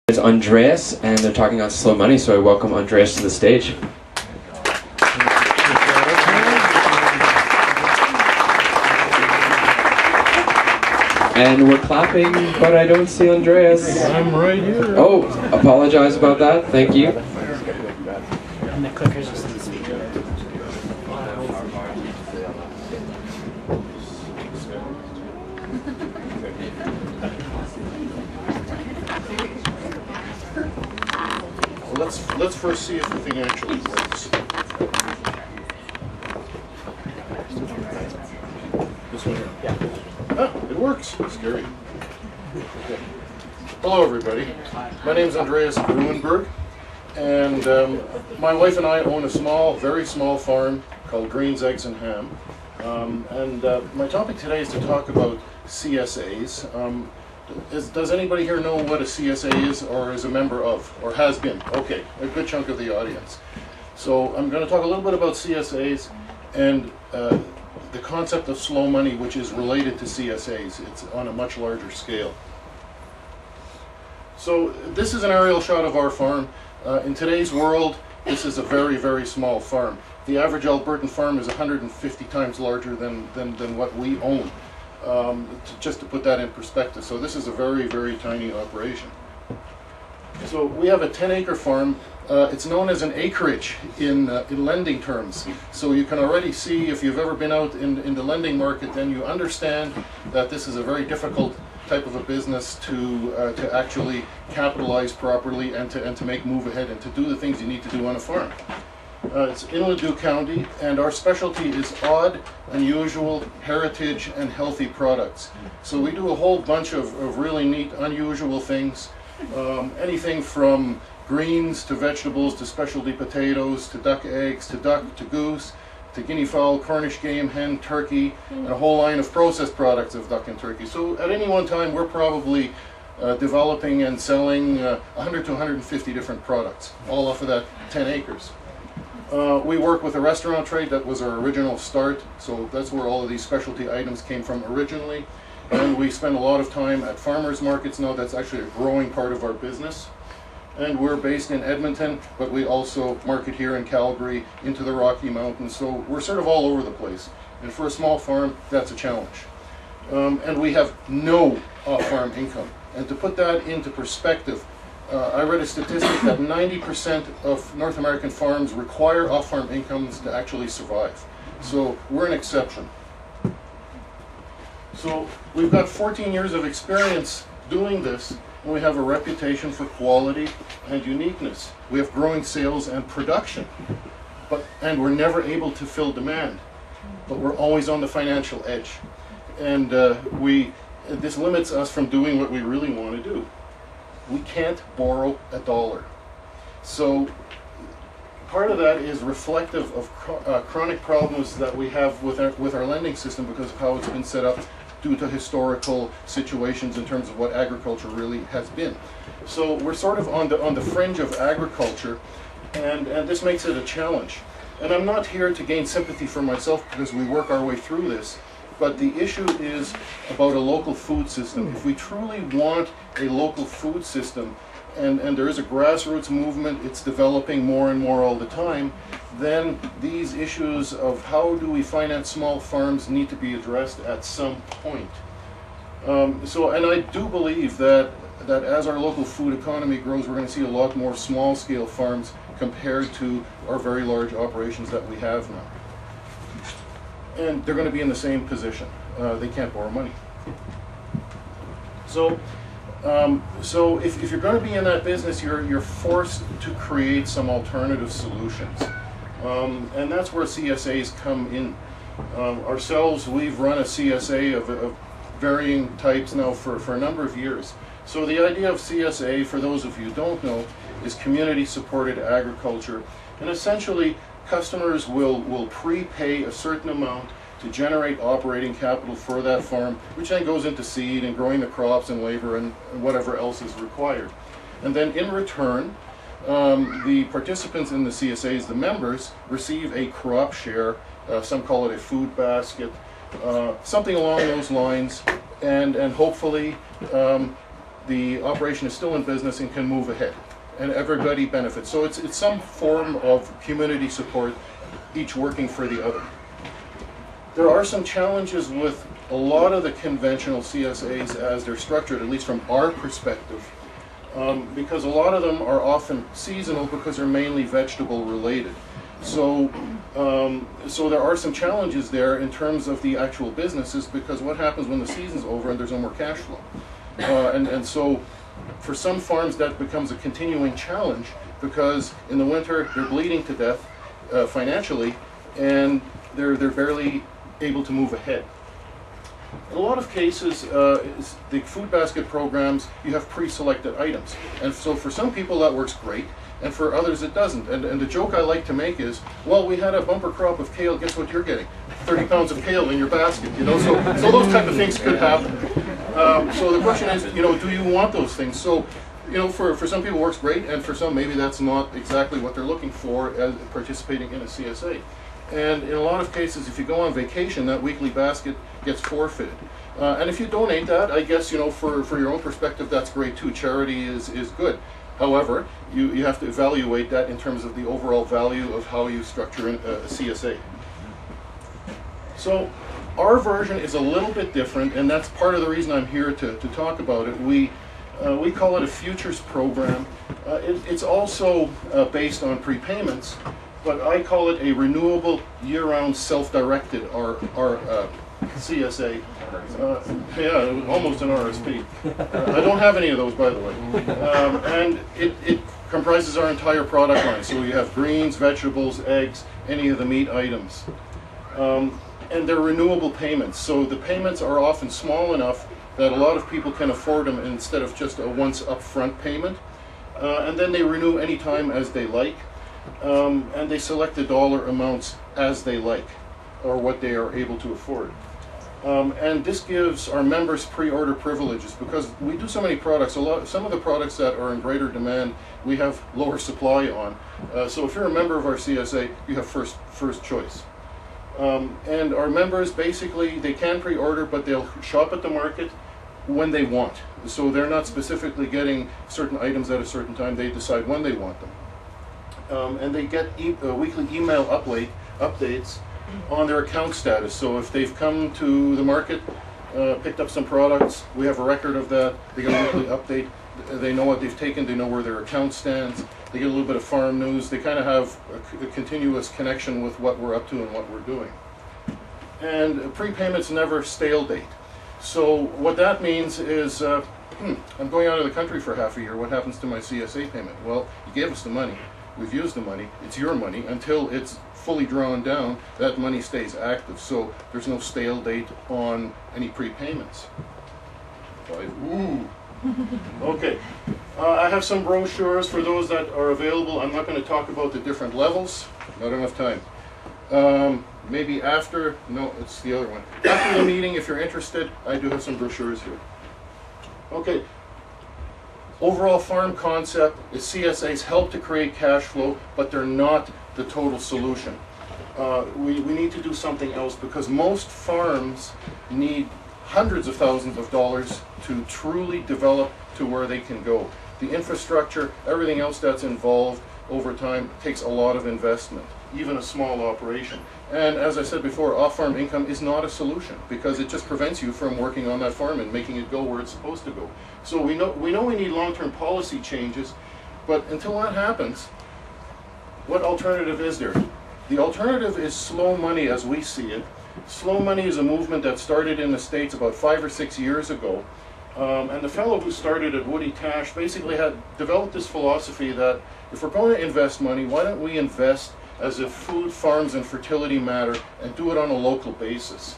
It's Andreas, and they're talking on slow money, so I welcome Andreas to the stage. And we're clapping, but I don't see Andreas. I'm right here. Oh, apologize about that. Thank you. And the clicker's just in the speaker. Well, let's first see if the thing actually works. This one here. Yeah. Ah, it works. Scary. Okay. Hello, everybody. My name's Andreas Gruenberg, and my wife and I own a small, very small farm called Greens, Eggs, and Ham. My topic today is to talk about CSAs. Does anybody here know what a CSA is, or is a member of, or has been? Okay, a good chunk of the audience. So I'm going to talk a little bit about CSAs and the concept of slow money, which is related to CSAs. It's on a much larger scale. So this is an aerial shot of our farm. In today's world, this is a very, very small farm. The average Albertan farm is 150 times larger than what we own. Just to put that in perspective. So this is a very, very tiny operation. So we have a 10-acre farm. It's known as an acreage in lending terms. So you can already see, if you've ever been out in the lending market, then you understand that this is a very difficult type of a business to actually capitalize properly and to make move ahead and to do the things you need to do on a farm. It's in Ladue County, and our specialty is odd, unusual, heritage, and healthy products. So we do a whole bunch of really neat, unusual things. Anything from greens to vegetables to specialty potatoes to duck eggs to duck to goose to guinea fowl, Cornish game, hen, turkey, and a whole line of processed products of duck and turkey. So at any one time, we're probably developing and selling 100 to 150 different products, all off of that 10 acres. We work with a restaurant trade. That was our original start, so that's where all of these specialty items came from originally. And we spend a lot of time at farmers markets now. That's actually a growing part of our business. And we're based in Edmonton, but we also market here in Calgary, into the Rocky Mountains, so we're sort of all over the place. And for a small farm, that's a challenge. And we have no off-farm income. And to put that into perspective, I read a statistic that 90% of North American farms require off-farm incomes to actually survive. So we're an exception. So we've got 14 years of experience doing this, and we have a reputation for quality and uniqueness. We have growing sales and production, and we're never able to fill demand, but we're always on the financial edge. And this limits us from doing what we really want to do. We can't borrow a dollar. So part of that is reflective of chronic problems that we have with our lending system because of how it's been set up due to historical situations in terms of what agriculture really has been. So we're sort of on the fringe of agriculture, and this makes it a challenge. And I'm not here to gain sympathy for myself because we work our way through this. But the issue is about a local food system. If we truly want a local food system, and there is a grassroots movement, it's developing more and more all the time, then these issues of how do we finance small farms need to be addressed at some point. And I do believe that as our local food economy grows, we're going to see a lot more small-scale farms compared to our very large operations that we have now. And they're going to be in the same position. They can't borrow money. So if you're going to be in that business, you're forced to create some alternative solutions. And that's where CSAs come in. Ourselves, we've run a CSA of varying types now for a number of years. So the idea of CSA, for those of you who don't know, is community-supported agriculture. And essentially, customers will prepay a certain amount to generate operating capital for that farm, which then goes into seed and growing the crops and labor and whatever else is required. And then in return, the participants in the CSAs, the members, receive a crop share, some call it a food basket, something along those lines, and hopefully the operation is still in business and can move ahead, and everybody benefits. So it's some form of community support, each working for the other. There are some challenges with a lot of the conventional CSAs as they're structured, at least from our perspective, because a lot of them are often seasonal because they're mainly vegetable related. So, so there are some challenges there in terms of the actual businesses, because what happens when the season's over and there's no more cash flow? And so for some farms that becomes a continuing challenge, because in the winter they're bleeding to death financially, and they're barely able to move ahead. In a lot of cases, the food basket programs, you have pre-selected items. And so for some people that works great, and for others it doesn't. And the joke I like to make is, well, we had a bumper crop of kale, guess what you're getting? 30 pounds of kale in your basket, you know? So those type of things could happen. So the question is, you know, do you want those things? So, you know, for some people it works great, and for some maybe that's not exactly what they're looking for as participating in a CSA. And in a lot of cases, if you go on vacation, that weekly basket gets forfeited. And if you donate that, I guess, you know, for your own perspective, that's great too. Charity is good. However, you have to evaluate that in terms of the overall value of how you structure a CSA. So our version is a little bit different, and that's part of the reason I'm here to talk about it. We call it a futures program. It's also based on prepayments, but I call it a renewable year-round self-directed CSA. Yeah, almost an RSP. I don't have any of those, by the way. And it comprises our entire product line. So you have greens, vegetables, eggs, any of the meat items. And they're renewable payments. So the payments are often small enough that a lot of people can afford them instead of just a once upfront payment. And then they renew any time as they like. And they select the dollar amounts as they like, or what they are able to afford. And this gives our members pre-order privileges, because we do so many products. Some of the products that are in greater demand, we have lower supply on. So if you're a member of our CSA, you have first choice. And our members, basically, they can pre-order, but they'll shop at the market when they want. So they're not specifically getting certain items at a certain time. They decide when they want them. And they get weekly email updates on their account status. So if they've come to the market, picked up some products, we have a record of that. They get a weekly update. They know what they've taken. They know where their account stands. They get a little bit of farm news. They kind of have a continuous connection with what we're up to and what we're doing. And prepayments never stale date. So what that means is, I'm going out of the country for half a year. What happens to my CSA payment? Well, you gave us the money. We've used the money. It's your money. Until it's fully drawn down, that money stays active. So there's no stale date on any prepayments. Ooh. Okay. I have some brochures for those that are available. I'm not going to talk about the different levels. Not enough time. Maybe after, no, it's the other one. After the meeting, if you're interested, I do have some brochures here. Okay. Overall farm concept is CSAs help to create cash flow, but they're not the total solution. We need to do something else, because most farms need hundreds of thousands of dollars to truly develop to where they can go. The infrastructure, everything else that's involved over time takes a lot of investment, even a small operation. And as I said before, off-farm income is not a solution, because it just prevents you from working on that farm and making it go where it's supposed to go. So we know we need long-term policy changes, but until that happens, what alternative is there? The alternative is slow money as we see it. Slow money is a movement that started in the States about 5 or 6 years ago. And the fellow who started it, Woody Tash, basically had developed this philosophy that if we're going to invest money, why don't we invest as if food, farms, and fertility matter, and do it on a local basis.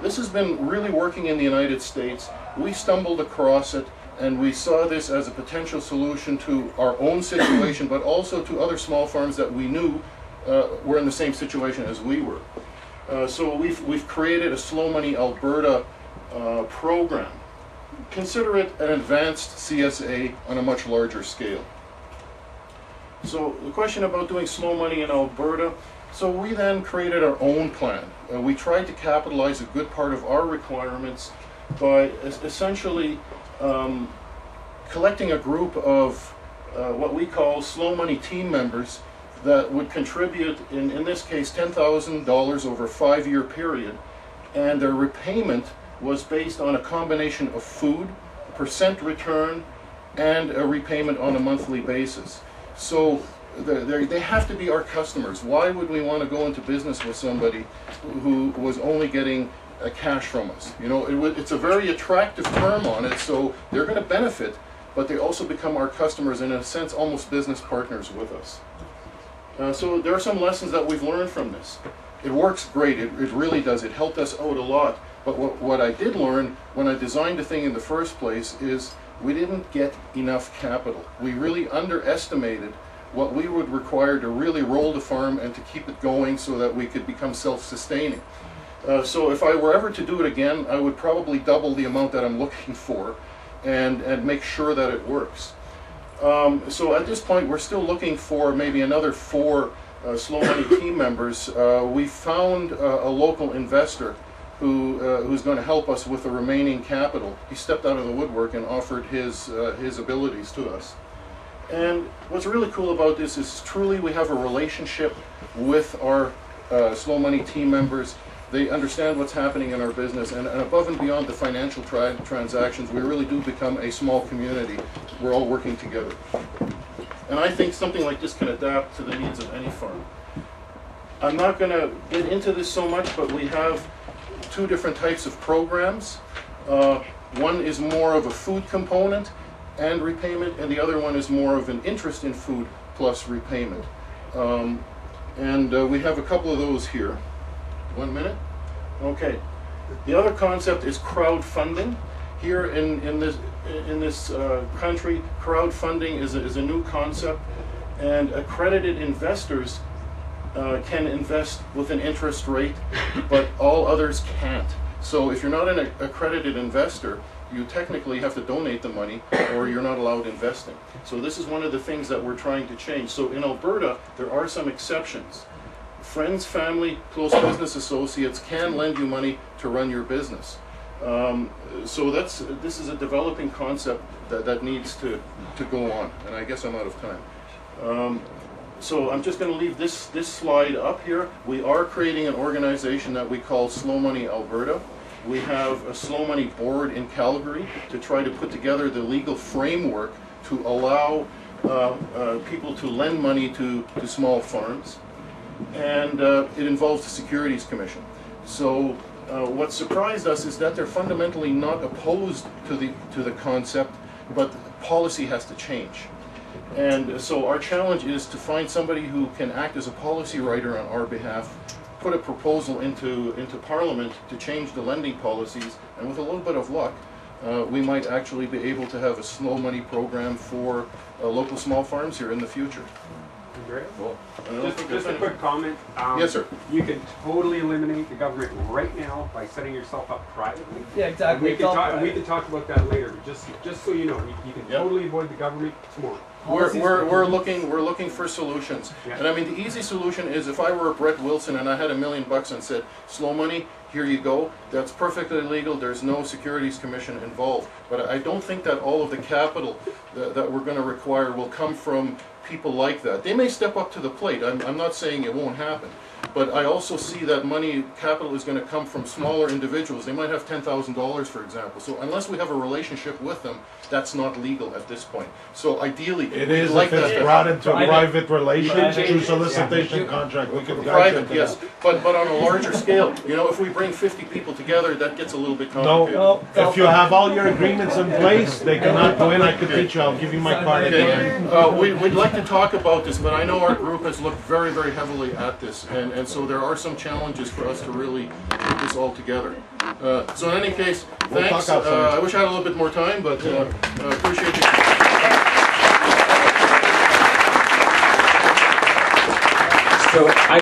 This has been really working in the United States. We stumbled across it, and we saw this as a potential solution to our own situation, but also to other small farms that we knew were in the same situation as we were. So we've created a Slow Money Alberta program. Consider it an advanced CSA on a much larger scale. So the question about doing slow money in Alberta, so we then created our own plan. We tried to capitalize a good part of our requirements by essentially collecting a group of what we call slow money team members that would contribute, in this case, $10,000 over a 5-year period, and their repayment was based on a combination of food, percent return, and a repayment on a monthly basis. So they have to be our customers. Why would we want to go into business with somebody who was only getting cash from us? You know, it's a very attractive term on it, so they're going to benefit, but they also become our customers, and in a sense, almost business partners with us. So there are some lessons that we've learned from this. It works great, it really does. It helped us out a lot. But what I did learn when I designed the thing in the first place is we didn't get enough capital. We really underestimated what we would require to really roll the farm and to keep it going so that we could become self-sustaining. So if I were ever to do it again, I would probably double the amount that I'm looking for and make sure that it works. So at this point, we're still looking for maybe another 4 slow money team members. We found a local investor who's going to help us with the remaining capital. He stepped out of the woodwork and offered his abilities to us. And what's really cool about this is truly we have a relationship with our slow money team members. They understand what's happening in our business, and above and beyond the financial transactions, we really do become a small community. We're all working together. And I think something like this can adapt to the needs of any farm. I'm not going to get into this so much, but we have 2 different types of programs. One is more of a food component and repayment, and the other one is more of an interest in food plus repayment. We have a couple of those here. 1 minute? Okay. The other concept is crowdfunding. Here in this country, crowdfunding is a new concept, and accredited investors can invest with an interest rate, but all others can't. So if you're not an accredited investor, you technically have to donate the money or you're not allowed investing. So this is one of the things that we're trying to change. So in Alberta, there are some exceptions. Friends, family, close business associates can lend you money to run your business. So this is a developing concept that needs to go on, and I guess I'm out of time. So I'm just going to leave this slide up here. We are creating an organization that we call Slow Money Alberta. We have a Slow Money board in Calgary to try to put together the legal framework to allow people to lend money to small farms. And it involves the Securities Commission. So what surprised us is that they're fundamentally not opposed to the concept, but policy has to change. And so our challenge is to find somebody who can act as a policy writer on our behalf, put a proposal into Parliament to change the lending policies, and with a little bit of luck, we might actually be able to have a slow money program for local small farms here in the future. Great. Cool. Just a quick comment. Yes, sir. You can totally eliminate the government right now by setting yourself up privately. Yeah, exactly. We can talk about that later. But just so you know, you can totally avoid the government tomorrow. We're looking for solutions. Yeah. And I mean, the easy solution is if I were a Brett Wilson and I had $1 million and said, slow money, here you go, that's perfectly legal, there's no Securities Commission involved. But I don't think that all of the capital that we're going to require will come from people like that. They may step up to the plate, I'm not saying it won't happen. But I also see that capital is going to come from smaller individuals. They might have $10,000, for example. So unless we have a relationship with them, that's not legal at this point. So ideally, it is like if it's brought into a private relationship through solicitation contract. We can private, yes, but on a larger scale. You know, if we bring 50 people together, that gets a little bit complicated. No, if you have all your agreements in place, they cannot go in. I could teach you. I'll give you my card. Okay. We'd like to talk about this, but I know our group has looked very, very heavily at this, and so there are some challenges for us to really put this all together. So in any case, thanks. I wish I had a little bit more time, but appreciate you. So